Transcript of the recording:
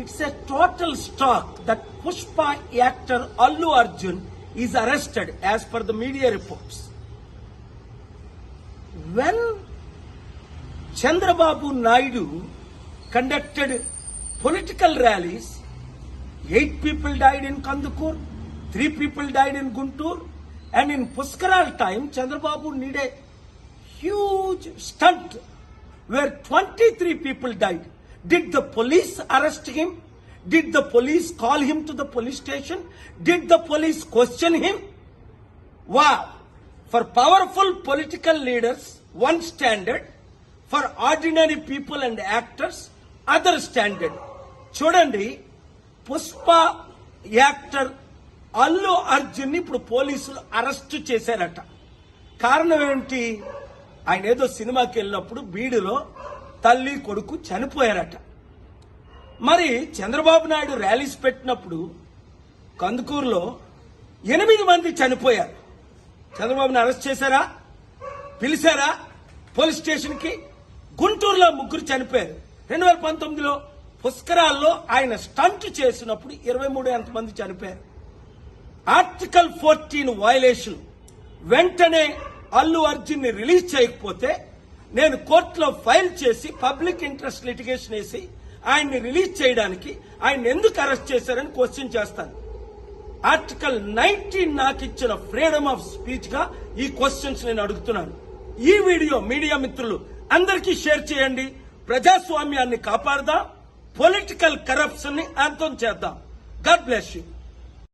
It's a total shock that Pushpa actor Allu Arjun is arrested as per the media reports. When Chandrababu Naidu conducted political rallies, 8 people died in Kandukur, 3 people died in Guntur, and in Puskaral time, Chandrababu did a huge stunt where 23 people died. Did the police arrest him? Did the police call him to the police station? Did the police question him? Wow! For powerful political leaders, one standard. For ordinary people and actors, other standard. చూడండి, Pushpa actor Allu Arjun ఇప్పుడు పోలీసులు arrest చేశారట. కారణం ఏంటి? ఆయన ఏదో సినిమాకి వెళ్ళినప్పుడు బీడులో తల్లి కొడుకు చనిపోయారట. మరి చంద్రబాబు నాయుడు ర్యాలీస్ పెట్టినప్పుడు కందుకూరులో 8 మంది చనిపోయారు. చంద్రబాబుని అరెస్ట్ చేశారా? పిలిచారా పోలీస్ స్టేషన్ కి? గుంటూరులో 3 చనిపోయారు. 2019లో పుష్కరాల్లో ఆయన స్టంట్ చేసినప్పుడు 23 మంది చనిపోయారు. Article 14 violation. వెంటనే అల్లు అర్జున్ ని రిలీజ్ చేయకపోతే నేను కోర్టులో ఫైల్ చేసి పబ్లిక్ ఇంట్రెస్ట్ లిటిగేషన్ వేసి ఆయన్ని రిలీజ్ చేయడానికి ఆయన ఎందుకు అరెస్ట్ చేశారని క్వశ్చన్ చేస్తాను. ఆర్టికల్ 19 నాకు ఇచ్చిన ఫ్రీడమ్ ఆఫ్ స్పీచ్ గా ఈ క్వశ్చన్స్ నేను అడుగుతున్నాను. ఈ వీడియో మీడియా మిత్రులు అందరికీ షేర్ చేయండి. ప్రజాస్వామ్యాన్ని కాపాడదాం, పొలిటికల్ కరప్షన్ ని అంతం చేద్దాం. God bless you.